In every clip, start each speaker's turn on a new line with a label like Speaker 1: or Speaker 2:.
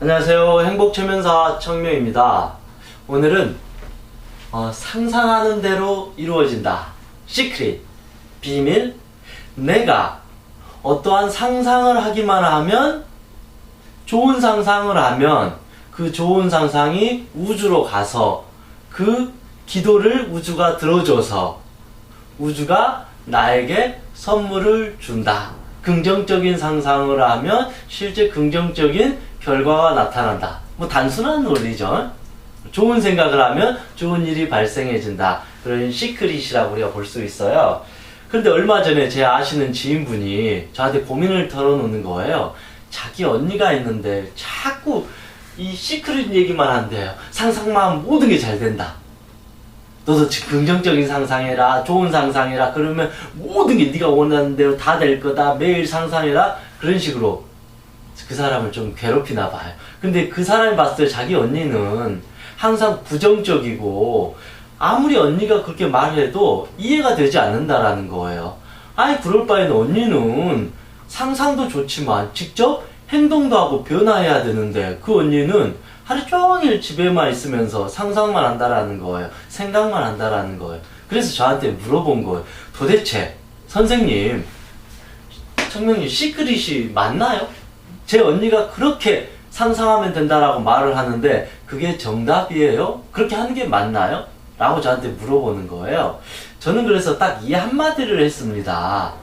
Speaker 1: 안녕하세요. 행복최면사 청명입니다. 오늘은 상상하는 대로 이루어진다. 시크릿, 비밀. 내가 어떠한 상상을 하기만 하면, 좋은 상상을 하면 그 좋은 상상이 우주로 가서 그 기도를 우주가 들어줘서 우주가 나에게 선물을 준다. 긍정적인 상상을 하면 실제 긍정적인 결과가 나타난다. 뭐 단순한 논리죠. 좋은 생각을 하면 좋은 일이 발생해진다. 그런 시크릿이라고 우리가 볼 수 있어요. 그런데 얼마 전에 제 아시는 지인분이 저한테 고민을 털어놓는 거예요. 자기 언니가 있는데 자꾸 이 시크릿 얘기만 한대요. 상상만 하면 모든 게 잘 된다. 너도 긍정적인 상상해라, 좋은 상상해라. 그러면 모든 게 네가 원하는 대로 다 될 거다. 매일 상상해라. 그런 식으로 그 사람을 좀 괴롭히나 봐요. 근데 그 사람이 봤을 때 자기 언니는 항상 부정적이고 아무리 언니가 그렇게 말해도 이해가 되지 않는다라는 거예요. 아니 그럴 바에는 언니는 상상도 좋지만 직접 행동도 하고 변화해야 되는데 그 언니는 하루 종일 집에만 있으면서 상상만 한다라는 거예요. 생각만 한다라는 거예요. 그래서 저한테 물어본 거예요. 도대체 선생님, 청명님 시크릿이 맞나요? 제 언니가 그렇게 상상하면 된다라고 말을 하는데 그게 정답이에요? 그렇게 하는 게 맞나요? 라고 저한테 물어보는 거예요. 저는 그래서 딱 이 한마디를 했습니다.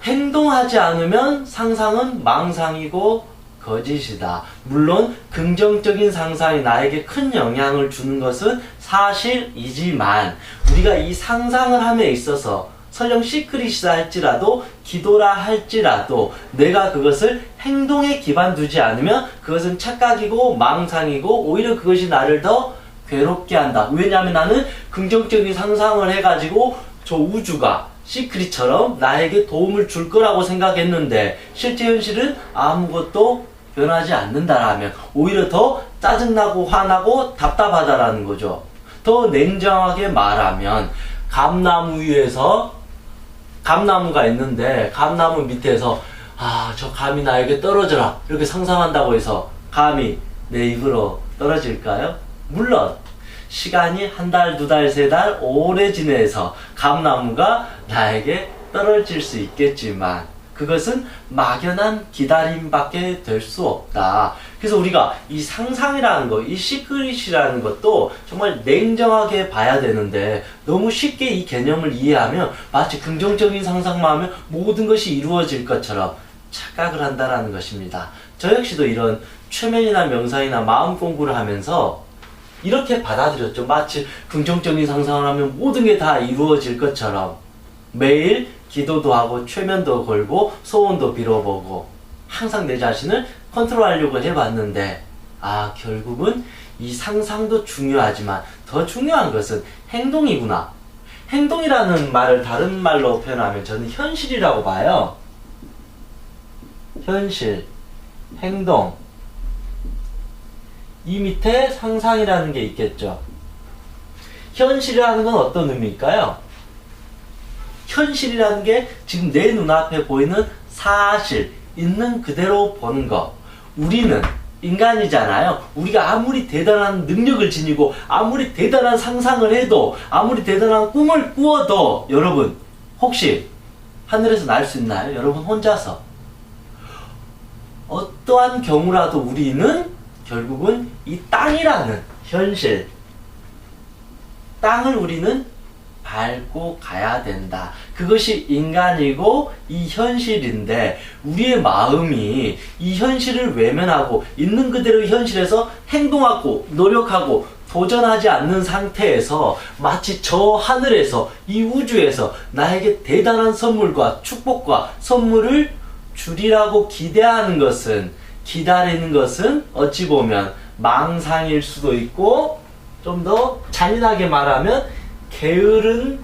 Speaker 1: 행동하지 않으면 상상은 망상이고 거짓이다. 물론 긍정적인 상상이 나에게 큰 영향을 주는 것은 사실이지만 우리가 이 상상을 함에 있어서 설령 시크릿이다 할지라도 기도라 할지라도 내가 그것을 행동에 기반 두지 않으면 그것은 착각이고 망상이고 오히려 그것이 나를 더 괴롭게 한다. 왜냐하면 나는 긍정적인 상상을 해가지고 저 우주가 시크릿처럼 나에게 도움을 줄 거라고 생각했는데 실제 현실은 아무것도 변하지 않는다라면 오히려 더 짜증나고 화나고 답답하다라는 거죠. 더 냉정하게 말하면 감나무 위에서 감나무가 있는데 감나무 밑에서 저 감이 나에게 떨어져라 이렇게 상상한다고 해서 감이 내 입으로 떨어질까요? 물론 시간이 한 달, 두 달, 세 달 오래 지내서 감나무가 나에게 떨어질 수 있겠지만 그것은 막연한 기다림밖에 될 수 없다. 그래서 우리가 이 상상이라는 거, 이 시크릿이라는 것도 정말 냉정하게 봐야 되는데 너무 쉽게 이 개념을 이해하면 마치 긍정적인 상상만 하면 모든 것이 이루어질 것처럼 착각을 한다는 것입니다. 저 역시도 이런 최면이나 명상이나 마음 공부를 하면서 이렇게 받아들였죠. 마치 긍정적인 상상을 하면 모든 게 다 이루어질 것처럼 매일 기도도 하고 최면도 걸고 소원도 빌어보고 항상 내 자신을 컨트롤하려고 해봤는데 결국은 이 상상도 중요하지만 더 중요한 것은 행동이구나. 행동이라는 말을 다른 말로 표현하면 저는 현실이라고 봐요. 현실, 행동. 이 밑에 상상이라는 게 있겠죠. 현실이라는 건 어떤 의미일까요? 현실이라는 게 지금 내 눈앞에 보이는 사실, 있는 그대로 보는 거. 우리는 인간이잖아요. 우리가 아무리 대단한 능력을 지니고 아무리 대단한 상상을 해도 아무리 대단한 꿈을 꾸어도 여러분 혹시 하늘에서 날 수 있나요? 여러분 혼자서. 어떠한 경우라도 우리는 결국은 이 땅이라는 현실, 땅을 우리는 밟고 가야 된다. 그것이 인간이고 이 현실인데 우리의 마음이 이 현실을 외면하고 있는 그대로 현실에서 행동하고 노력하고 도전하지 않는 상태에서 마치 저 하늘에서 이 우주에서 나에게 대단한 선물과 축복과 선물을 주리라고 기대하는 것은, 기다리는 것은 어찌 보면 망상일 수도 있고 좀 더 잔인하게 말하면 게으른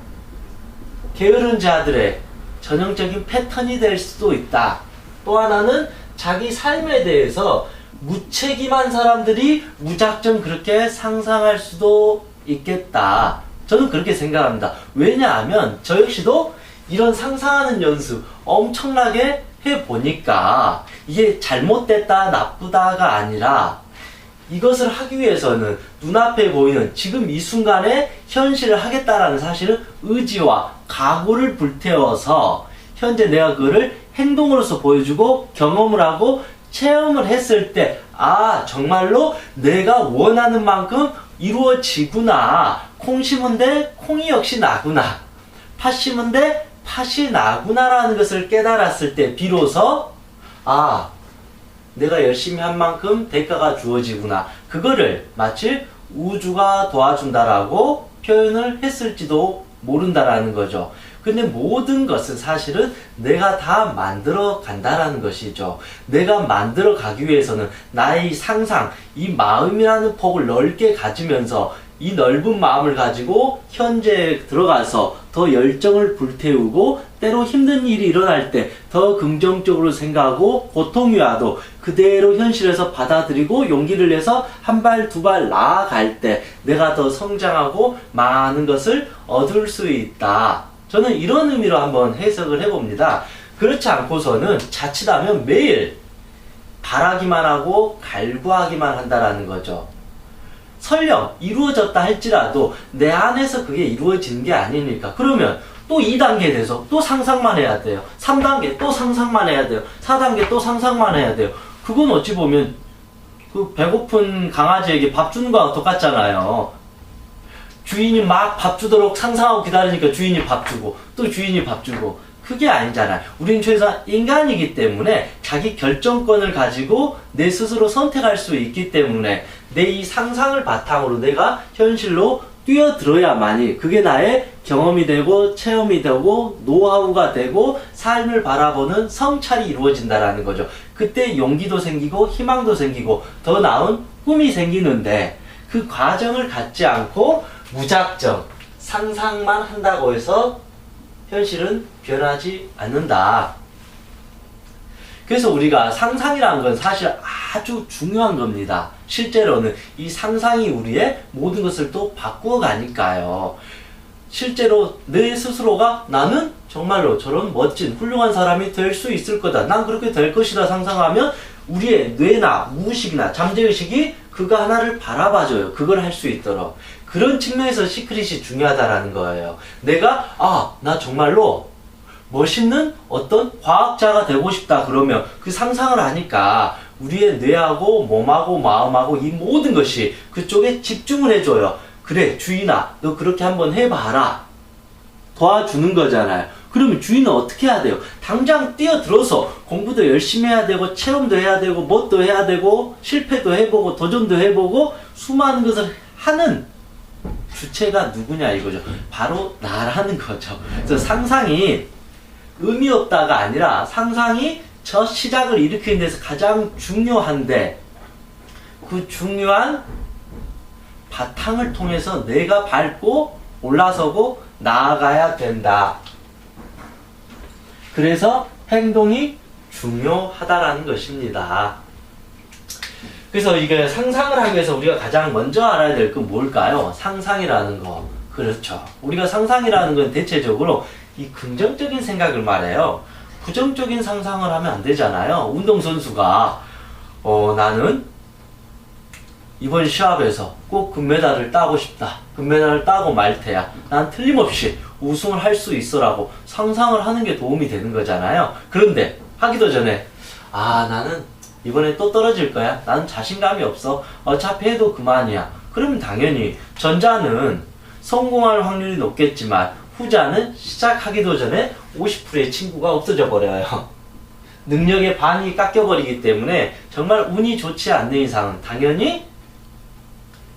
Speaker 1: 자들의 전형적인 패턴이 될 수도 있다. 또 하나는 자기 삶에 대해서 무책임한 사람들이 무작정 그렇게 상상할 수도 있겠다. 저는 그렇게 생각합니다. 왜냐하면 저 역시도 이런 상상하는 연습 엄청나게 해보니까 이게 잘못됐다 나쁘다가 아니라 이것을 하기 위해서는 눈앞에 보이는 지금 이 순간에 현실을 하겠다라는 사실은 의지와 각오를 불태워서 현재 내가 그거를 행동으로서 보여주고 경험을 하고 체험을 했을 때 아 정말로 내가 원하는 만큼 이루어지구나. 콩 심은데 콩이 역시 나구나. 팥 심은데 팥이 나구나라는 것을 깨달았을 때 비로소 아 내가 열심히 한 만큼 대가가 주어지구나. 그거를 마치 우주가 도와준다라고 표현을 했을지도 모른다라는 거죠. 근데 모든 것은 사실은 내가 다 만들어 간다라는 것이죠. 내가 만들어 가기 위해서는 나의 상상, 이 마음이라는 폭을 넓게 가지면서 이 넓은 마음을 가지고 현재에 들어가서 더 열정을 불태우고 때로 힘든 일이 일어날 때 더 긍정적으로 생각하고 고통이 와도 그대로 현실에서 받아들이고 용기를 내서 한 발 두 발 나아갈 때 내가 더 성장하고 많은 것을 얻을 수 있다. 저는 이런 의미로 한번 해석을 해봅니다. 그렇지 않고서는 자칫하면 매일 바라기만 하고 갈구하기만 한다라는 거죠. 설령 이루어졌다 할지라도 내 안에서 그게 이루어지는 게 아니니까. 그러면 또 2단계에 대해서 또 상상만 해야 돼요. 3단계 또 상상만 해야 돼요. 4단계 또 상상만 해야 돼요. 그건 어찌 보면 그 배고픈 강아지에게 밥 주는 거랑 똑같잖아요. 주인이 막 밥 주도록 상상하고 기다리니까 주인이 밥 주고 또 주인이 밥 주고 그게 아니잖아요. 우리는 최소한 인간이기 때문에 자기 결정권을 가지고 내 스스로 선택할 수 있기 때문에 내 이 상상을 바탕으로 내가 현실로 뛰어들어야만이 그게 나의 경험이 되고 체험이 되고 노하우가 되고 삶을 바라보는 성찰이 이루어진다라는 거죠. 그때 용기도 생기고 희망도 생기고 더 나은 꿈이 생기는데 그 과정을 갖지 않고 무작정 상상만 한다고 해서 현실은 변하지 않는다. 그래서 우리가 상상이라는 건 사실 아주 중요한 겁니다. 실제로는 이 상상이 우리의 모든 것을 또 바꾸어 가니까요. 실제로 내 스스로가 나는 정말로 저런 멋진 훌륭한 사람이 될 수 있을 거다. 난 그렇게 될 것이다 상상하면 우리의 뇌나 무의식이나 잠재의식이 그거 하나를 바라봐줘요. 그걸 할 수 있도록. 그런 측면에서 시크릿이 중요하다라는 거예요. 내가 나 정말로 멋있는 어떤 과학자가 되고 싶다 그러면 그 상상을 하니까 우리의 뇌하고 몸하고 마음하고 이 모든 것이 그쪽에 집중을 해줘요. 그래 주인아 너 그렇게 한번 해봐라. 도와주는 거잖아요. 그러면 주인은 어떻게 해야 돼요? 당장 뛰어들어서 공부도 열심히 해야 되고 체험도 해야 되고 뭣도 해야 되고 실패도 해보고 도전도 해보고 수많은 것을 하는 주체가 누구냐 이거죠. 바로 나라는 거죠. 그래서 상상이 의미 없다가 아니라 상상이 저 시작을 일으키는 데서 가장 중요한데 그 중요한 바탕을 통해서 내가 밟고 올라서고 나아가야 된다. 그래서 행동이 중요하다라는 것입니다. 그래서 이게 상상을 하기 위해서 우리가 가장 먼저 알아야 될 건 뭘까요? 상상이라는 거. 그렇죠. 우리가 상상이라는 건 대체적으로 이 긍정적인 생각을 말해요. 부정적인 상상을 하면 안 되잖아요. 운동선수가 나는 이번 시합에서 꼭 금메달을 따고 싶다. 금메달을 따고 말 테야. 난 틀림없이 우승을 할 수 있어라고 상상을 하는 게 도움이 되는 거잖아요. 그런데 하기도 전에 나는 이번에 또 떨어질 거야. 나는 자신감이 없어. 어차피 해도 그만이야. 그러면 당연히 전자는 성공할 확률이 높겠지만 후자는 시작하기도 전에 50%의 친구가 없어져 버려요. 능력의 반이 깎여버리기 때문에 정말 운이 좋지 않는 이상은 당연히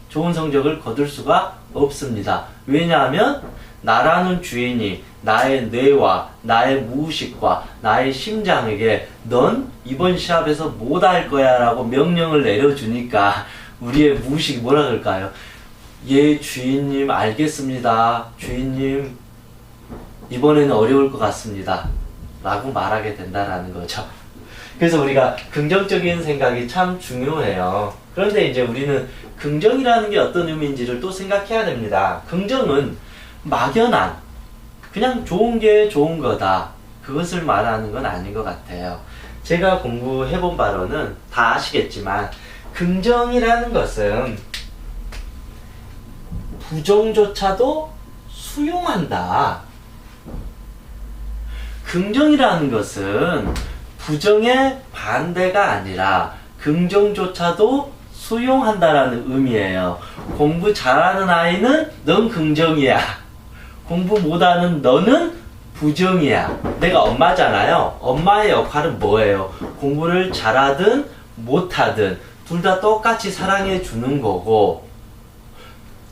Speaker 1: 좋은 성적을 거둘 수가 없습니다. 왜냐하면 나라는 주인이 나의 뇌와 나의 무의식과 나의 심장에게 넌 이번 시합에서 못할 거야 라고 명령을 내려주니까 우리의 무의식이 뭐라 그럴까요? 예 주인님 알겠습니다. 주인님 이번에는 어려울 것 같습니다 라고 말하게 된다라는 거죠. 그래서 우리가 긍정적인 생각이 참 중요해요. 그런데 이제 우리는 긍정이라는 게 어떤 의미인지를 또 생각해야 됩니다. 긍정은 막연한 그냥 좋은 게 좋은 거다 그것을 말하는 건 아닌 것 같아요. 제가 공부해본 바로는 다 아시겠지만 긍정이라는 것은 부정조차도 수용한다. 긍정이라는 것은 부정의 반대가 아니라 긍정조차도 수용한다라는 의미예요. 공부 잘하는 아이는 넌 긍정이야. 공부 못하는 너는 부정이야. 내가 엄마잖아요. 엄마의 역할은 뭐예요? 공부를 잘하든 못하든 둘 다 똑같이 사랑해 주는 거고,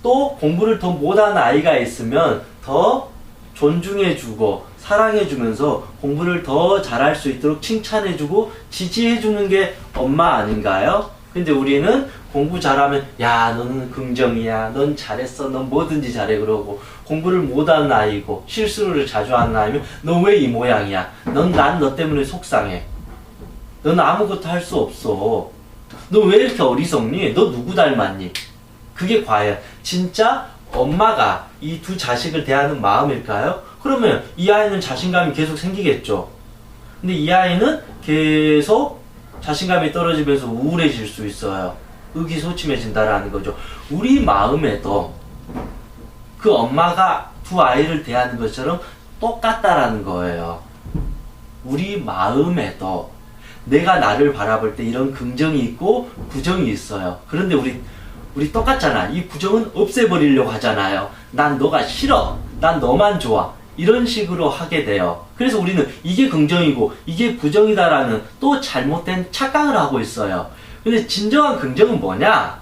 Speaker 1: 또 공부를 더 못하는 아이가 있으면 더 존중해 주고 사랑해 주면서 공부를 더 잘할 수 있도록 칭찬해 주고 지지해 주는 게 엄마 아닌가요? 근데 우리는 공부 잘하면 야 너는 긍정이야, 넌 잘했어, 넌 뭐든지 잘해 그러고, 공부를 못하는 아이고 실수를 자주 하는 아이면 너 왜 이 모양이야, 난 너 때문에 속상해, 넌 아무것도 할 수 없어, 너 왜 이렇게 어리석니, 너 누구 닮았니. 그게 과연 진짜 엄마가 이 두 자식을 대하는 마음일까요? 그러면 이 아이는 자신감이 계속 생기겠죠. 근데 이 아이는 계속 자신감이 떨어지면서 우울해질 수 있어요. 의기소침해진다라는 거죠. 우리 마음에도 그 엄마가 두 아이를 대하는 것처럼 똑같다라는 거예요. 우리 마음에도 내가 나를 바라볼 때 이런 긍정이 있고 부정이 있어요. 그런데 우리 똑같잖아. 이 부정은 없애버리려고 하잖아요. 난 너가 싫어, 난 너만 좋아, 이런 식으로 하게 돼요. 그래서 우리는 이게 긍정이고 이게 부정이다라는 또 잘못된 착각을 하고 있어요. 근데 진정한 긍정은 뭐냐?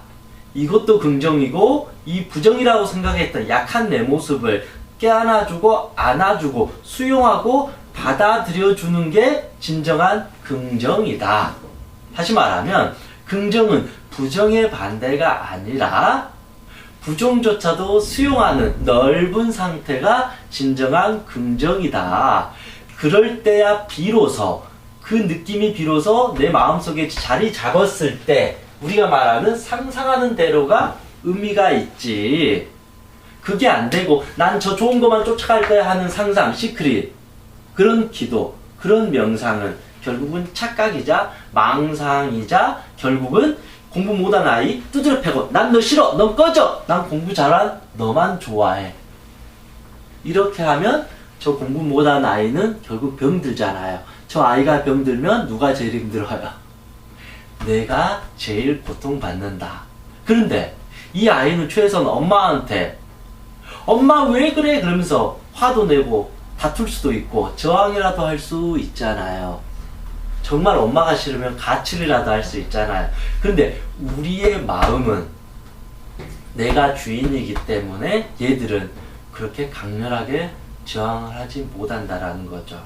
Speaker 1: 이것도 긍정이고 이 부정이라고 생각했던 약한 내 모습을 껴안아주고 안아주고 수용하고 받아들여주는 게 진정한 긍정이다. 다시 말하면 긍정은 부정의 반대가 아니라 부정조차도 수용하는 넓은 상태가 진정한 긍정이다. 그럴 때야 비로소, 그 느낌이 비로소 내 마음속에 자리 잡았을 때 우리가 말하는 상상하는 대로가 의미가 있지. 그게 안 되고 난 저 좋은 것만 쫓아갈 거야 하는 상상, 시크릿, 그런 기도, 그런 명상은 결국은 착각이자 망상이자 결국은 공부 못한 아이 두드려 패고 난 너 싫어, 넌 꺼져, 난 공부 잘한 너만 좋아해. 이렇게 하면 저 공부 못한 아이는 결국 병들잖아요. 저 아이가 병들면 누가 제일 힘들어요? 내가 제일 고통받는다. 그런데 이 아이는 최소한 엄마한테 엄마 왜 그래? 그러면서 화도 내고 다툴 수도 있고 저항이라도 할 수 있잖아요. 정말 엄마가 싫으면 가출이라도 할 수 있잖아요. 그런데 우리의 마음은 내가 주인이기 때문에 얘들은 그렇게 강렬하게 저항을 하지 못한다라는 거죠.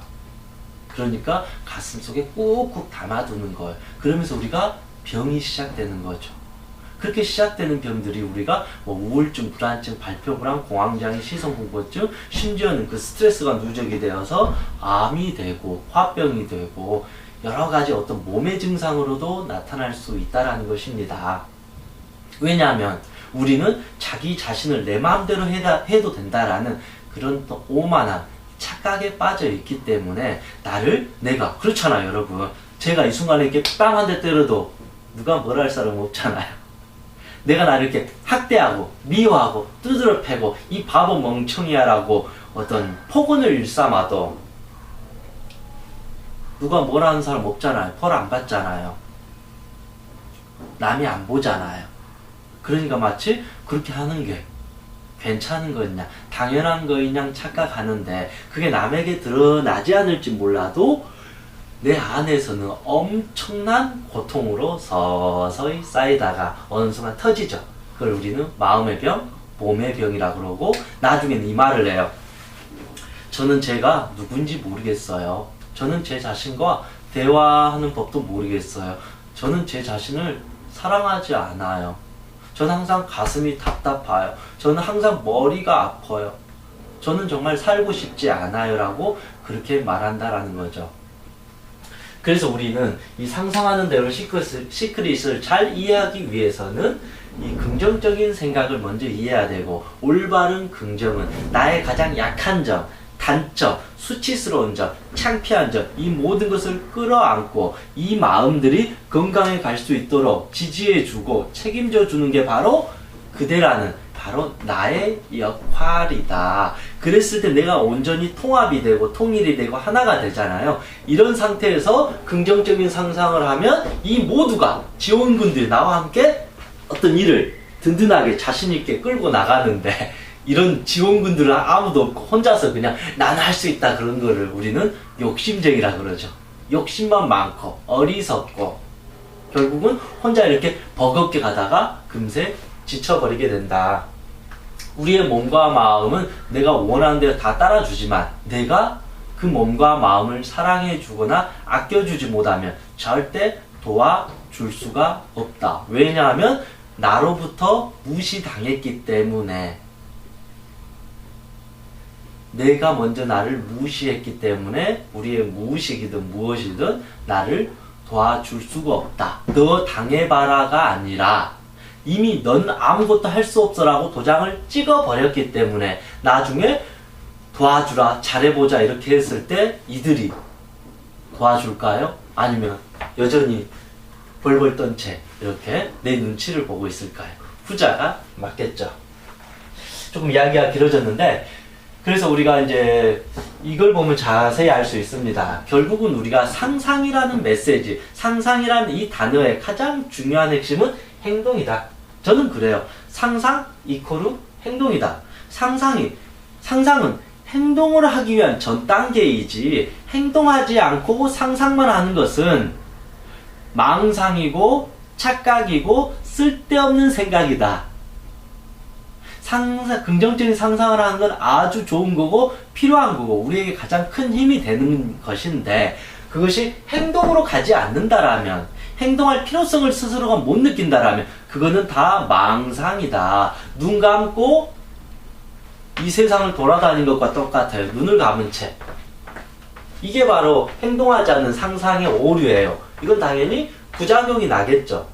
Speaker 1: 그러니까 가슴속에 꾹꾹 담아두는 거예요. 그러면서 우리가 병이 시작되는 거죠. 그렇게 시작되는 병들이 우리가 뭐 우울증, 불안증, 발표불안, 공황장애, 시선공포증, 심지어는 그 스트레스가 누적이 되어서 암이 되고 화병이 되고 여러 가지 어떤 몸의 증상으로도 나타날 수 있다는 것입니다. 왜냐하면 우리는 자기 자신을 내 마음대로 해도 된다라는 그런 또 오만함, 착각에 빠져 있기 때문에 내가 그렇잖아요 여러분. 제가 이 순간에 이렇게 빵 한 대 때려도 누가 뭐라 할 사람 없잖아요. 내가 나를 이렇게 학대하고 미워하고 두드려 패고 이 바보 멍청이야 라고 어떤 폭언을 일삼아도 누가 뭐라 하는 사람 없잖아요. 벌 안 받잖아요. 남이 안 보잖아요. 그러니까 마치 그렇게 하는 게 괜찮은 거냐, 당연한 거냐 착각하는데 그게 남에게 드러나지 않을지 몰라도 내 안에서는 엄청난 고통으로 서서히 쌓이다가 어느 순간 터지죠. 그걸 우리는 마음의 병, 몸의 병이라 그러고 나중에는 이 말을 해요. 저는 제가 누군지 모르겠어요. 저는 제 자신과 대화하는 법도 모르겠어요. 저는 제 자신을 사랑하지 않아요. 저는 항상 가슴이 답답해요. 저는 항상 머리가 아파요. 저는 정말 살고 싶지 않아요 라고 그렇게 말한다라는 거죠. 그래서 우리는 이 상상하는 대로 시크릿을 잘 이해하기 위해서는 이 긍정적인 생각을 먼저 이해해야 되고, 올바른 긍정은 나의 가장 약한 점, 단점, 수치스러운 점, 창피한 점, 이 모든 것을 끌어안고 이 마음들이 건강해 갈 수 있도록 지지해주고 책임져 주는 게 바로 그대라는 바로 나의 역할이다. 그랬을 때 내가 온전히 통합이 되고 통일이 되고 하나가 되잖아요. 이런 상태에서 긍정적인 상상을 하면 이 모두가 지원군들이 나와 함께 어떤 일을 든든하게 자신있게 끌고 나가는데, 이런 지원군들은 아무도 없고 혼자서 그냥 나는 할 수 있다 그런 거를 우리는 욕심쟁이라 그러죠. 욕심만 많고 어리석고 결국은 혼자 이렇게 버겁게 가다가 금세 지쳐버리게 된다. 우리의 몸과 마음은 내가 원하는 대로 다 따라주지만 내가 그 몸과 마음을 사랑해 주거나 아껴주지 못하면 절대 도와줄 수가 없다. 왜냐하면 나로부터 무시당했기 때문에, 내가 먼저 나를 무시했기 때문에 우리의 무의식이든 무엇이든 나를 도와줄 수가 없다. 너 당해봐라가 아니라 이미 넌 아무것도 할 수 없어라고 도장을 찍어버렸기 때문에 나중에 도와주라, 잘해보자 이렇게 했을 때 이들이 도와줄까요? 아니면 여전히 벌벌 떤 채 이렇게 내 눈치를 보고 있을까요? 후자가 맞겠죠. 조금 이야기가 길어졌는데, 그래서 우리가 이제 이걸 보면 자세히 알 수 있습니다. 결국은 우리가 상상이라는 메시지, 상상이라는 이 단어의 가장 중요한 핵심은 행동이다. 저는 그래요. 상상 이코르 행동이다. 상상은 행동을 하기 위한 전 단계이지, 행동하지 않고 상상만 하는 것은 망상이고 착각이고 쓸데없는 생각이다. 긍정적인 상상을 하는 건 아주 좋은 거고 필요한 거고 우리에게 가장 큰 힘이 되는 것인데, 그것이 행동으로 가지 않는다라면, 행동할 필요성을 스스로가 못 느낀다라면 그거는 다 망상이다. 눈 감고 이 세상을 돌아다니는 것과 똑같아요. 눈을 감은 채. 이게 바로 행동하지 않는 상상의 오류예요. 이건 당연히 부작용이 나겠죠.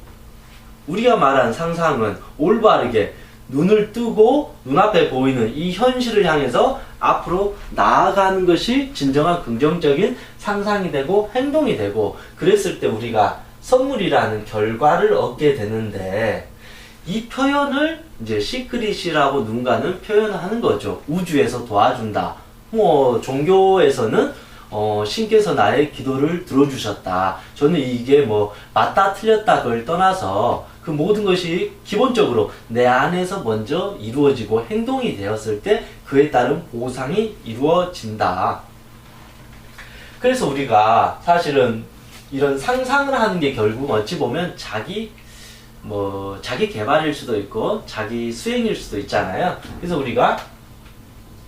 Speaker 1: 우리가 말하는 상상은 올바르게 눈을 뜨고 눈앞에 보이는 이 현실을 향해서 앞으로 나아가는 것이 진정한 긍정적인 상상이 되고 행동이 되고, 그랬을 때 우리가 선물이라는 결과를 얻게 되는데, 이 표현을 이제 시크릿이라고 누군가는 표현하는 거죠. 우주에서 도와준다. 종교에서는 신께서 나의 기도를 들어주셨다. 저는 이게 맞다 틀렸다 그걸 떠나서 그 모든 것이 기본적으로 내 안에서 먼저 이루어지고 행동이 되었을 때 그에 따른 보상이 이루어진다. 그래서 우리가 사실은 이런 상상을 하는 게 결국 어찌 보면 자기 개발일 수도 있고 자기 수행일 수도 있잖아요. 그래서 우리가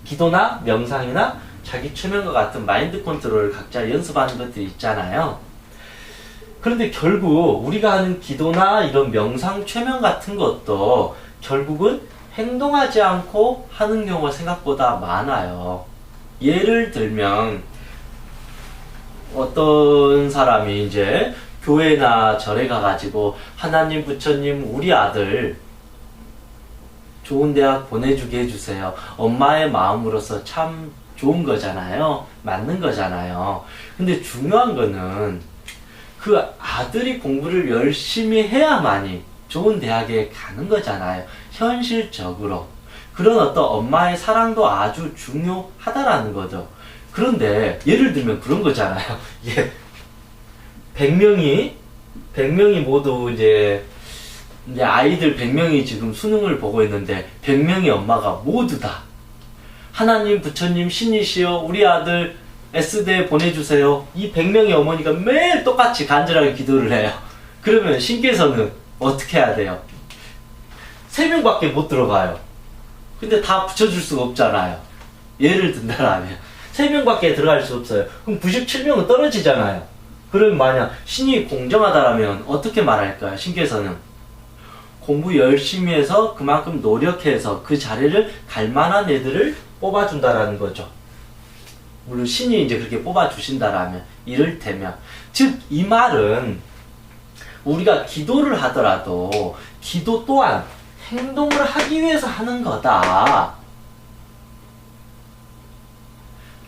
Speaker 1: 기도나 명상이나 자기 최면과 같은 마인드 컨트롤을 각자 연습하는 것들이 있잖아요. 그런데 결국 우리가 하는 기도나 이런 명상, 최면 같은 것도 결국은 행동하지 않고 하는 경우가 생각보다 많아요. 예를 들면 어떤 사람이 이제 교회나 절에 가가지고 하나님, 부처님, 우리 아들 좋은 대학 보내주게 해주세요. 엄마의 마음으로서 참 좋은 거잖아요. 맞는 거잖아요. 근데 중요한 거는 그 아들이 공부를 열심히 해야만이 좋은 대학에 가는 거잖아요. 현실적으로. 그런 어떤 엄마의 사랑도 아주 중요하다라는 거죠. 그런데 예를 들면 그런 거잖아요. 100명이 모두 이제 아이들 100명이 지금 수능을 보고 있는데 100명의 엄마가 모두 다 하나님, 부처님, 신이시여 우리 아들 S대에 보내주세요. 이 100명의 어머니가 매일 똑같이 간절하게 기도를 해요. 그러면 신께서는 어떻게 해야 돼요? 3명밖에 못 들어가요. 근데 다 붙여줄 수가 없잖아요. 예를 든다라면 3명밖에 들어갈 수 없어요. 그럼 97명은 떨어지잖아요. 그럼 만약 신이 공정하다라면 어떻게 말할까요? 신께서는 공부 열심히 해서 그만큼 노력해서 그 자리를 갈 만한 애들을 뽑아준다라는 거죠. 물론 신이 이제 그렇게 뽑아주신다라면, 이를테면. 즉, 이 말은 우리가 기도를 하더라도 기도 또한 행동을 하기 위해서 하는 거다.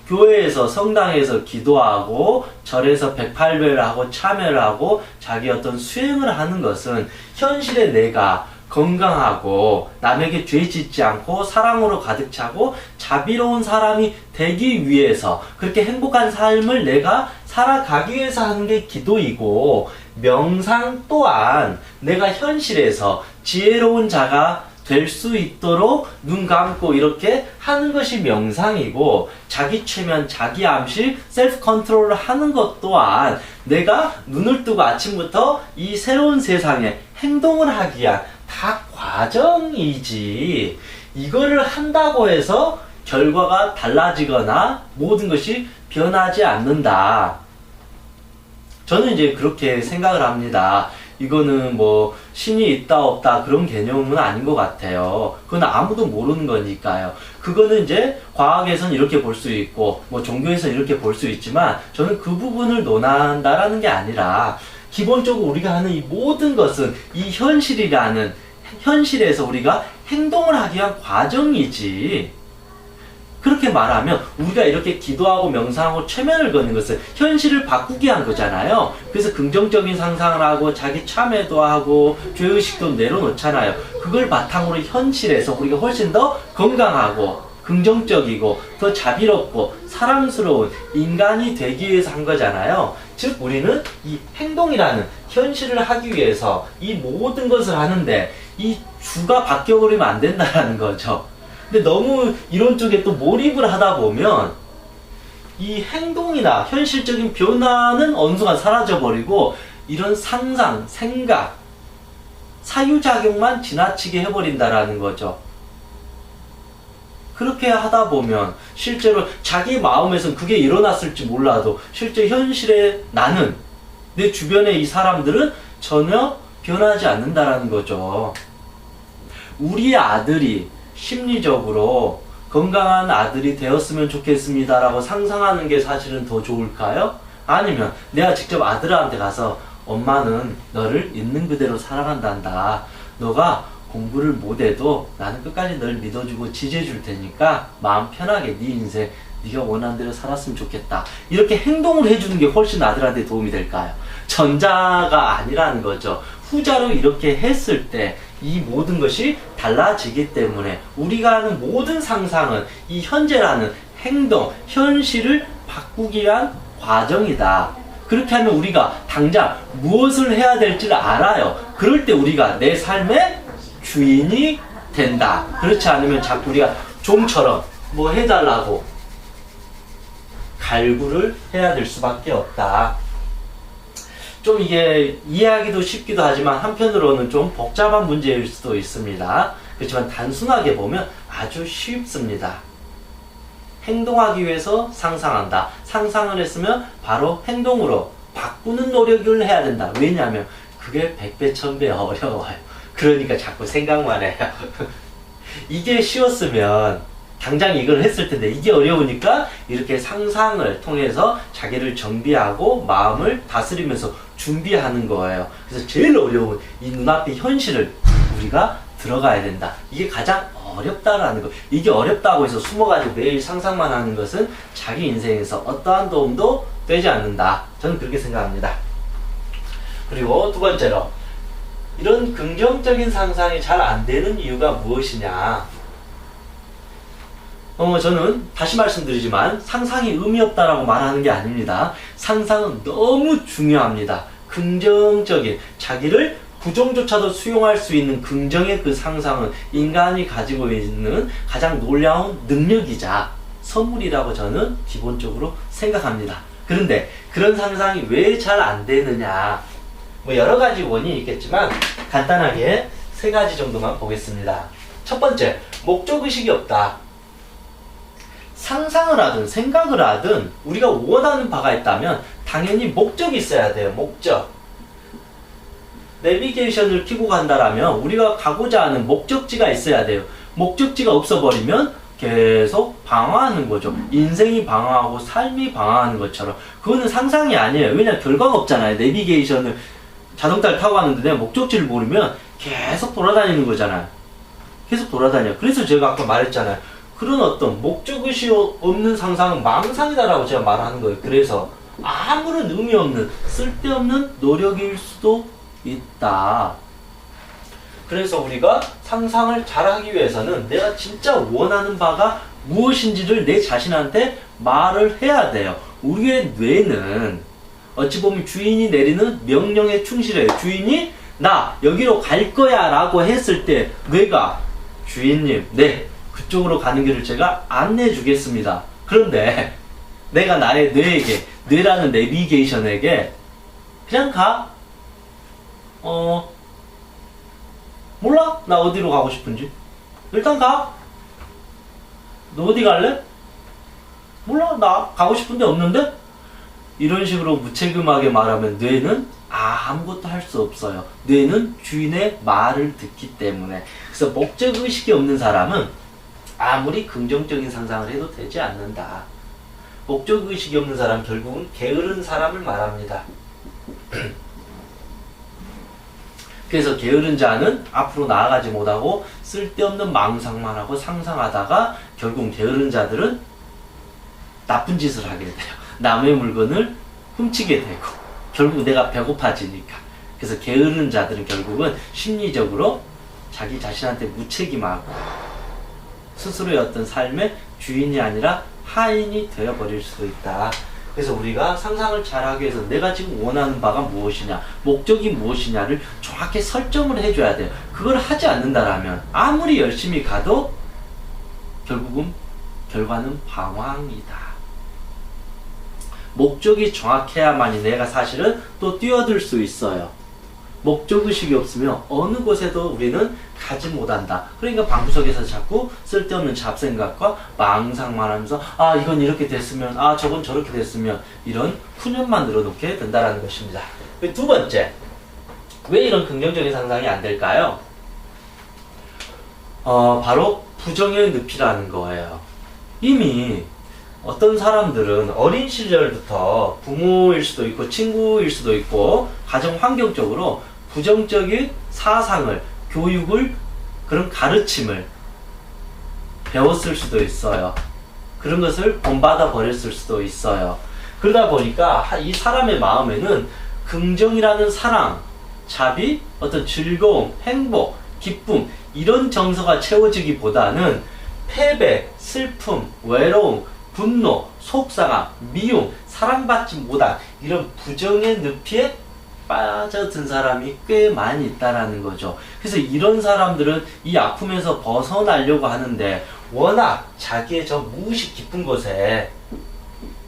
Speaker 1: 교회에서 성당에서 기도하고 절에서 108배를 하고 참여를 하고 자기 어떤 수행을 하는 것은 현실에 내가 건강하고 남에게 죄 짓지 않고 사랑으로 가득 차고 자비로운 사람이 되기 위해서 그렇게 행복한 삶을 내가 살아가기 위해서 하는 게 기도이고, 명상 또한 내가 현실에서 지혜로운 자가 될 수 있도록 눈 감고 이렇게 하는 것이 명상이고, 자기 최면, 자기 암시, 셀프 컨트롤을 하는 것 또한 내가 눈을 뜨고 아침부터 이 새로운 세상에 행동을 하기 위한 다 과정이지, 이거를 한다고 해서 결과가 달라지거나 모든 것이 변하지 않는다. 저는 이제 그렇게 생각을 합니다. 이거는 뭐 신이 있다 없다 그런 개념은 아닌 것 같아요. 그건 아무도 모르는 거니까요. 그거는 이제 과학에서는 이렇게 볼 수 있고 뭐 종교에서는 이렇게 볼 수 있지만, 저는 그 부분을 논한다라는 게 아니라 기본적으로 우리가 하는 이 모든 것은 이 현실이라는, 현실에서 우리가 행동을 하기 위한 과정이지, 그렇게 말하면 우리가 이렇게 기도하고 명상하고 최면을 거는 것은 현실을 바꾸기 위한 거잖아요. 그래서 긍정적인 상상을 하고 자기 참회도 하고 죄의식도 내려놓잖아요. 그걸 바탕으로 현실에서 우리가 훨씬 더 건강하고 긍정적이고 더 자비롭고 사랑스러운 인간이 되기 위해서 한 거잖아요. 즉 우리는 이 행동이라는 현실을 하기 위해서 이 모든 것을 하는데 이 주가 바뀌어버리면 안 된다는 거죠. 근데 너무 이런 쪽에 또 몰입을 하다 보면 이 행동이나 현실적인 변화는 어느 순간 사라져버리고 이런 상상, 생각, 사유작용만 지나치게 해버린다라는 거죠. 그렇게 하다 보면 실제로 자기 마음에선 그게 일어났을지 몰라도 실제 현실에 나는, 내 주변의 이 사람들은 전혀 변하지 않는다라는 거죠. 우리 아들이 심리적으로 건강한 아들이 되었으면 좋겠습니다라고 상상하는 게 사실은 더 좋을까요? 아니면 내가 직접 아들한테 가서 엄마는 너를 있는 그대로 사랑한단다. 너가 공부를 못해도 나는 끝까지 널 믿어주고 지지해줄 테니까 마음 편하게 네 인생 네가 원하는 대로 살았으면 좋겠다. 이렇게 행동을 해주는 게 훨씬 아들한테 도움이 될까요? 전자가 아니라는 거죠. 후자로 이렇게 했을 때 이 모든 것이 달라지기 때문에 우리가 하는 모든 상상은 이 현재라는 행동, 현실을 바꾸기 위한 과정이다. 그렇게 하면 우리가 당장 무엇을 해야 될지를 알아요. 그럴 때 우리가 내 삶의 주인이 된다. 그렇지 않으면 자꾸 우리가 종처럼 뭐 해달라고 갈구를 해야 될 수밖에 없다. 좀 이게 이해하기도 쉽기도 하지만 한편으로는 좀 복잡한 문제일 수도 있습니다. 그렇지만 단순하게 보면 아주 쉽습니다. 행동하기 위해서 상상한다. 상상을 했으면 바로 행동으로 바꾸는 노력을 해야 된다. 왜냐하면 그게 100배, 1000배 어려워요. 그러니까 자꾸 생각만 해요. 이게 쉬웠으면 당장 이걸 했을 텐데 이게 어려우니까 이렇게 상상을 통해서 자기를 정비하고 마음을 다스리면서 준비하는 거예요. 그래서 제일 어려운 이 눈앞의 현실을 우리가 들어가야 된다. 이게 가장 어렵다라는 거. 이게 어렵다고 해서 숨어가지고 매일 상상만 하는 것은 자기 인생에서 어떠한 도움도 되지 않는다. 저는 그렇게 생각합니다. 그리고 두 번째로, 이런 긍정적인 상상이 잘 안 되는 이유가 무엇이냐? 저는 다시 말씀드리지만 상상이 의미 없다라고 말하는 게 아닙니다. 상상은 너무 중요합니다. 긍정적인, 자기를 부정조차도 수용할 수 있는 긍정의 그 상상은 인간이 가지고 있는 가장 놀라운 능력이자 선물이라고 저는 기본적으로 생각합니다. 그런데 그런 상상이 왜 잘 안 되느냐? 뭐 여러 가지 원인이 있겠지만 간단하게 3가지 정도만 보겠습니다. 첫 번째, 목적의식이 없다. 상상을 하든 생각을 하든 우리가 원하는 바가 있다면 당연히 목적이 있어야 돼요. 목적. 내비게이션을 켜고 간다라면 우리가 가고자 하는 목적지가 있어야 돼요. 목적지가 없어버리면 계속 방황하는 거죠. 인생이 방황하고 삶이 방황하는 것처럼. 그거는 상상이 아니에요. 왜냐면 결과가 없잖아요. 내비게이션을 자동차를 타고 가는데 내가 목적지를 모르면 계속 돌아다니는 거잖아요. 계속 돌아다녀. 그래서 제가 아까 말했잖아요. 그런 어떤 목적의식 없는 상상은 망상이다라고 제가 말하는 거예요. 그래서 아무런 의미 없는 쓸데없는 노력일 수도 있다. 그래서 우리가 상상을 잘하기 위해서는 내가 진짜 원하는 바가 무엇인지를 내 자신한테 말을 해야 돼요. 우리의 뇌는 어찌 보면 주인이 내리는 명령에 충실해요. 주인이 나 여기로 갈 거야 라고 했을 때 뇌가 주인님 네 그쪽으로 가는 길을 제가 안내해 주겠습니다. 그런데 내가 나의 뇌에게 뇌라는 내비게이션에게 그냥 가 몰라? 나 어디로 가고 싶은지 일단 가. 너 어디 갈래? 몰라 나 가고 싶은 데 없는데? 이런 식으로 무책임하게 말하면 뇌는 아무것도 할 수 없어요. 뇌는 주인의 말을 듣기 때문에. 그래서 목적의식이 없는 사람은 아무리 긍정적인 상상을 해도 되지 않는다. 목적의식이 없는 사람 결국은 게으른 사람을 말합니다. 그래서 게으른 자는 앞으로 나아가지 못하고 쓸데없는 망상만 하고 상상하다가 결국 게으른 자들은 나쁜 짓을 하게 돼요. 남의 물건을 훔치게 되고 결국 내가 배고파지니까. 그래서 게으른 자들은 결국은 심리적으로 자기 자신한테 무책임하고 스스로의 어떤 삶의 주인이 아니라 하인이 되어버릴 수도 있다. 그래서 우리가 상상을 잘하기 위해서 내가 지금 원하는 바가 무엇이냐, 목적이 무엇이냐를 정확히 설정을 해줘야 돼요. 그걸 하지 않는다라면 아무리 열심히 가도 결국은 결과는 방황이다. 목적이 정확해야만이 내가 사실은 또 뛰어들 수 있어요. 목적의식이 없으면 어느 곳에도 우리는 가지 못한다. 그러니까 방구석에서 자꾸 쓸데없는 잡생각과 망상만 하면서 아 이건 이렇게 됐으면 아 저건 저렇게 됐으면 이런 푸념만 늘어놓게 된다는 것입니다. 두 번째, 왜 이런 긍정적인 상상이 안 될까요? 바로 부정의 늪이라는 거예요. 이미 어떤 사람들은 어린 시절부터 부모일 수도 있고 친구일 수도 있고 가정 환경적으로 부정적인 사상을, 교육을, 그런 가르침을 배웠을 수도 있어요. 그런 것을 본받아 버렸을 수도 있어요. 그러다 보니까 이 사람의 마음에는 긍정이라는 사랑, 자비, 어떤 즐거움, 행복, 기쁨 이런 정서가 채워지기보다는 패배, 슬픔, 외로움, 분노, 속상함, 미움, 사랑받지 못한 이런 부정의 늪에 빠져든 사람이 꽤 많이 있다라는 거죠. 그래서 이런 사람들은 이 아픔에서 벗어나려고 하는데 워낙 자기의 저 무의식 깊은 곳에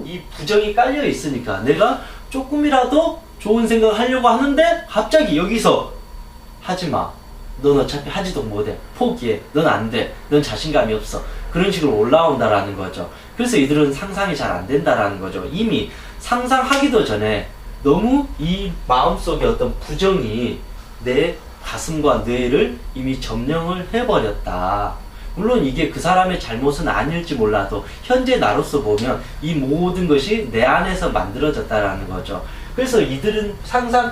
Speaker 1: 이 부정이 깔려 있으니까 내가 조금이라도 좋은 생각을 하려고 하는데 갑자기 여기서 하지마. 넌 어차피 하지도 못해. 포기해. 넌 안 돼. 넌 자신감이 없어. 그런 식으로 올라온다라는 거죠. 그래서 이들은 상상이 잘 안 된다라는 거죠. 이미 상상하기도 전에 너무 이 마음속에 어떤 부정이 내 가슴과 뇌를 이미 점령을 해버렸다. 물론 이게 그 사람의 잘못은 아닐지 몰라도 현재 나로서 보면 이 모든 것이 내 안에서 만들어졌다라는 거죠. 그래서 이들은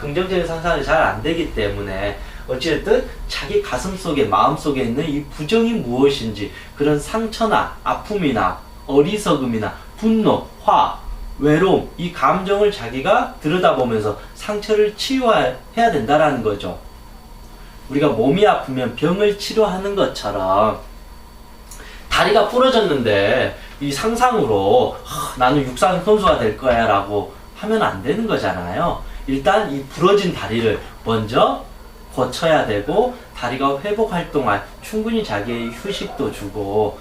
Speaker 1: 긍정적인 상상이 잘 안 되기 때문에 어찌됐든 자기 가슴 속에 마음 속에 있는 이 부정이 무엇인지 그런 상처나 아픔이나 어리석음이나 분노, 화, 외로움 이 감정을 자기가 들여다보면서 상처를 치유해야 된다라는 거죠. 우리가 몸이 아프면 병을 치료하는 것처럼 다리가 부러졌는데 이 상상으로 나는 육상 선수가 될 거야 라고 하면 안 되는 거잖아요. 일단 이 부러진 다리를 먼저 고쳐야 되고 다리가 회복할 동안 충분히 자기의 휴식도 주고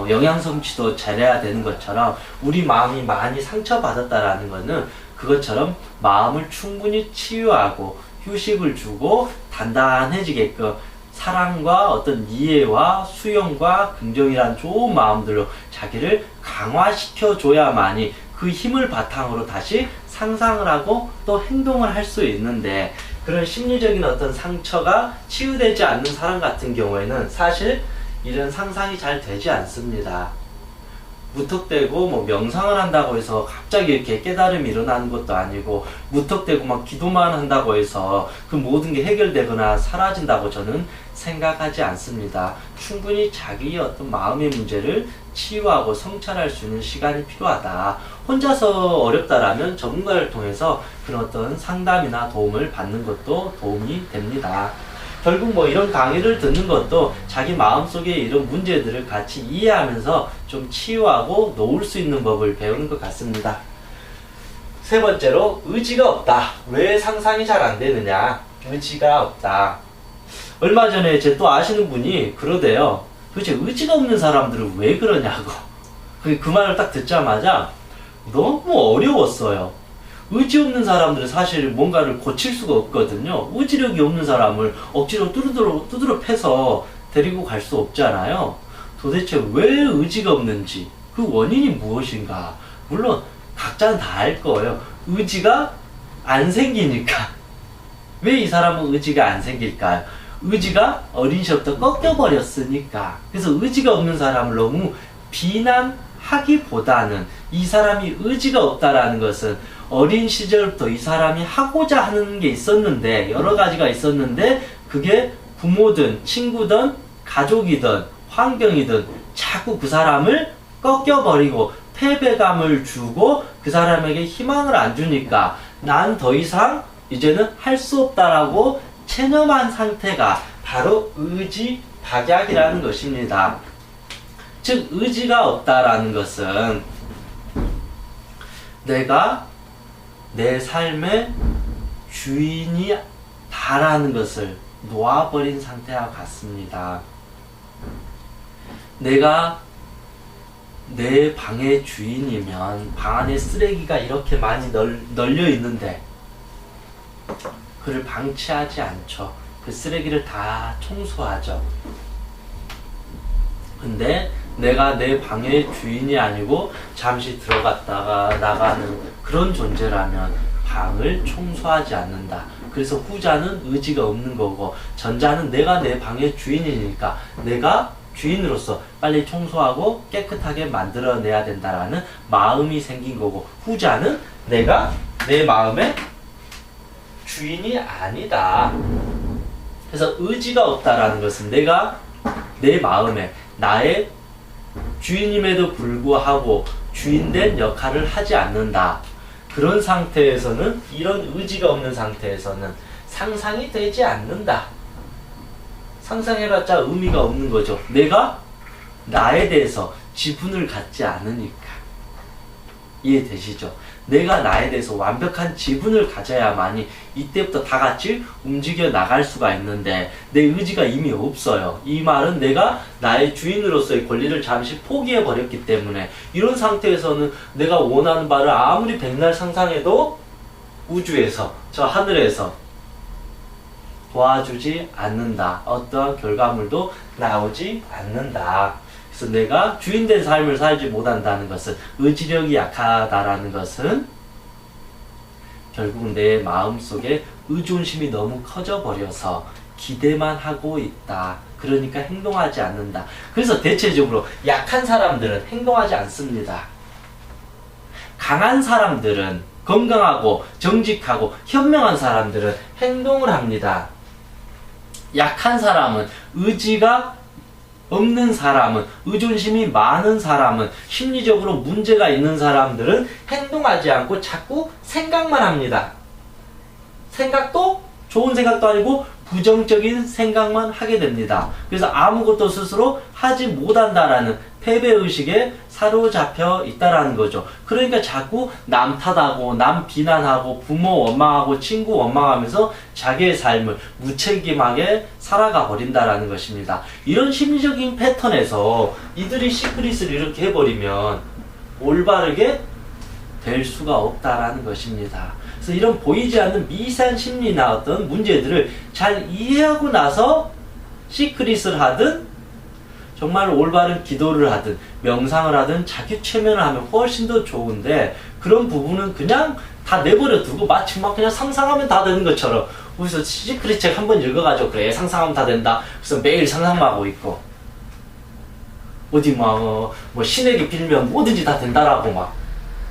Speaker 1: 영양 섭취도 잘해야 되는 것처럼 우리 마음이 많이 상처받았다라는 것은 그것처럼 마음을 충분히 치유하고 휴식을 주고 단단해지게끔 사랑과 어떤 이해와 수용과 긍정이란 좋은 마음들로 자기를 강화시켜 줘야만이 그 힘을 바탕으로 다시 상상을 하고 또 행동을 할 수 있는데 그런 심리적인 어떤 상처가 치유되지 않는 사람 같은 경우에는 사실 이런 상상이 잘 되지 않습니다. 무턱대고 뭐 명상을 한다고 해서 갑자기 이렇게 깨달음이 일어나는 것도 아니고, 무턱대고 막 기도만 한다고 해서 그 모든 게 해결되거나 사라진다고 저는 생각하지 않습니다. 충분히 자기의 어떤 마음의 문제를 치유하고 성찰할 수 있는 시간이 필요하다. 혼자서 어렵다라면 전문가를 통해서 그런 어떤 상담이나 도움을 받는 것도 도움이 됩니다. 결국 뭐 이런 강의를 듣는 것도 자기 마음속에 이런 문제들을 같이 이해하면서 좀 치유하고 놓을 수 있는 법을 배우는 것 같습니다. 세 번째로, 의지가 없다. 왜 상상이 잘 안 되느냐? 의지가 없다. 얼마 전에 제 또 아시는 분이 그러대요. 도대체 의지가 없는 사람들은 왜 그러냐고. 그 말을 딱 듣자마자 너무 어려웠어요. 의지 없는 사람들은 사실 뭔가를 고칠 수가 없거든요. 의지력이 없는 사람을 억지로 두드러 패서 데리고 갈 수 없잖아요. 도대체 왜 의지가 없는지, 그 원인이 무엇인가. 물론 각자는 다 알 거예요. 의지가 안 생기니까. 왜 이 사람은 의지가 안 생길까요? 의지가 어린 시절부터 꺾여버렸으니까. 그래서 의지가 없는 사람을 너무 비난하기보다는 이 사람이 의지가 없다라는 것은 어린 시절부터 이 사람이 하고자 하는 게 있었는데, 여러 가지가 있었는데, 그게 부모든 친구든 가족이든 환경이든 자꾸 그 사람을 꺾여버리고 패배감을 주고 그 사람에게 희망을 안 주니까 난 더 이상 이제는 할 수 없다라고 체념한 상태가 바로 의지 박약이라는 것입니다. 즉, 의지가 없다라는 것은 내가 내 삶의 주인이 다라는 것을 놓아버린 상태와 같습니다. 내가 내 방의 주인이면 방 안에 쓰레기가 이렇게 많이 널려 있는데 그를 방치하지 않죠. 그 쓰레기를 다 청소하죠. 근데 내가 내 방의 주인이 아니고 잠시 들어갔다가 나가는 그런 존재라면 방을 청소하지 않는다. 그래서 후자는 의지가 없는 거고, 전자는 내가 내 방의 주인이니까 내가 주인으로서 빨리 청소하고 깨끗하게 만들어내야 된다라는 마음이 생긴 거고, 후자는 내가 내 마음의 주인이 아니다. 그래서 의지가 없다라는 것은 내가 내 마음에 나의 주인임에도 불구하고 주인된 역할을 하지 않는다. 그런 상태에서는, 이런 의지가 없는 상태에서는 상상이 되지 않는다. 상상해봤자 의미가 없는 거죠. 내가 나에 대해서 지분을 갖지 않으니까. 이해되시죠? 내가 나에 대해서 완벽한 지분을 가져야만이 이때부터 다 같이 움직여 나갈 수가 있는데, 내 의지가 이미 없어요. 이 말은 내가 나의 주인으로서의 권리를 잠시 포기해 버렸기 때문에, 이런 상태에서는 내가 원하는 바를 아무리 백날 상상해도 우주에서, 저 하늘에서 도와주지 않는다. 어떠한 결과물도 나오지 않는다. 그래서 내가 주인된 삶을 살지 못한다는 것은, 의지력이 약하다라는 것은 결국 내 마음속에 의존심이 너무 커져버려서 기대만 하고 있다. 그러니까 행동하지 않는다. 그래서 대체적으로 약한 사람들은 행동하지 않습니다. 강한 사람들은, 건강하고 정직하고 현명한 사람들은 행동을 합니다. 약한 사람은, 의지가 없는 사람은, 의존심이 많은 사람은, 심리적으로 문제가 있는 사람들은 행동하지 않고 자꾸 생각만 합니다. 생각도 좋은 생각도 아니고 부정적인 생각만 하게 됩니다. 그래서 아무것도 스스로 하지 못한다라는 패배의식에 사로잡혀 있다라는 거죠. 그러니까 자꾸 남 탓하고 남 비난하고 부모 원망하고 친구 원망하면서 자기의 삶을 무책임하게 살아가 버린다라는 것입니다. 이런 심리적인 패턴에서 이들이 시크릿을 이렇게 해버리면 올바르게 될 수가 없다라는 것입니다. 그래서 이런 보이지 않는 미세한 심리나 어떤 문제들을 잘 이해하고 나서 시크릿을 하든, 정말 올바른 기도를 하든 명상을 하든 자기 최면을 하면 훨씬 더 좋은데, 그런 부분은 그냥 다 내버려 두고 마치 막 그냥 상상하면 다 되는 것처럼, 그래서 시크릿 책 한번 읽어가지고 그래 상상하면 다 된다. 그래서 매일 상상만 하고 있고, 어디 막 뭐 신에게 빌면 뭐든지 다 된다라고 막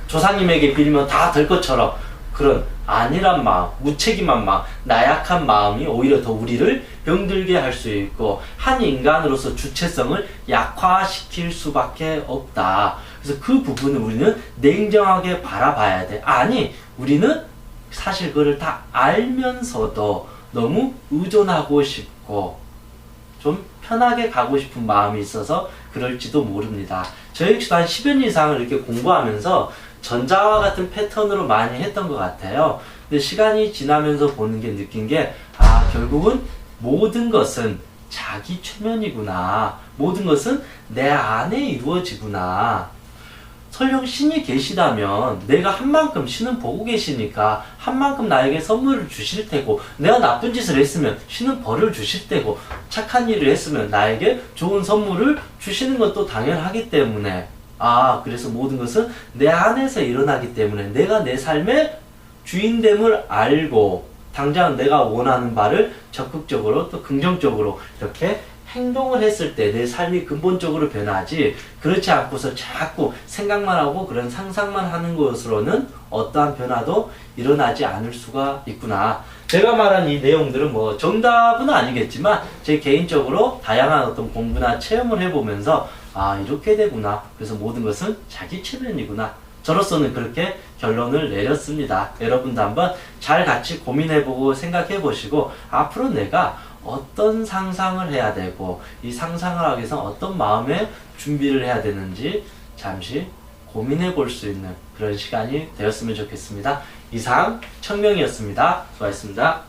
Speaker 1: 조상님에게 빌면 다 될 것처럼 그런 아니란 마음, 무책임한 마음, 나약한 마음이 오히려 더 우리를 병들게 할 수 있고 한 인간으로서 주체성을 약화시킬 수밖에 없다. 그래서 그 부분을 우리는 냉정하게 바라봐야 돼. 아니, 우리는 사실 그거를 다 알면서도 너무 의존하고 싶고 좀 편하게 가고 싶은 마음이 있어서 그럴지도 모릅니다. 저 역시도 한 10여 년 이상을 이렇게 공부하면서 전자와 같은 패턴으로 많이 했던 것 같아요. 근데 시간이 지나면서 보는 게 느낀 게, 아, 결국은 모든 것은 자기 최면이구나. 모든 것은 내 안에 이루어지구나. 설령 신이 계시다면 내가 한 만큼 신은 보고 계시니까 한 만큼 나에게 선물을 주실 테고, 내가 나쁜 짓을 했으면 신은 벌을 주실 테고, 착한 일을 했으면 나에게 좋은 선물을 주시는 것도 당연하기 때문에, 아, 그래서 모든 것은 내 안에서 일어나기 때문에 내가 내 삶의 주인됨을 알고 당장 내가 원하는 바를 적극적으로 또 긍정적으로 이렇게 행동을 했을 때 내 삶이 근본적으로 변하지, 그렇지 않고서 자꾸 생각만 하고 그런 상상만 하는 것으로는 어떠한 변화도 일어나지 않을 수가 있구나. 제가 말한 이 내용들은 뭐 정답은 아니겠지만 제 개인적으로 다양한 어떤 공부나 체험을 해보면서, 아, 이렇게 되구나. 그래서 모든 것은 자기 최면이구나. 저로서는 그렇게 결론을 내렸습니다. 여러분도 한번 잘 같이 고민해보고 생각해보시고, 앞으로 내가 어떤 상상을 해야 되고 이 상상을 하기 위해서 어떤 마음의 준비를 해야 되는지 잠시 고민해 볼 수 있는 그런 시간이 되었으면 좋겠습니다. 이상 청명이었습니다. 수고하셨습니다.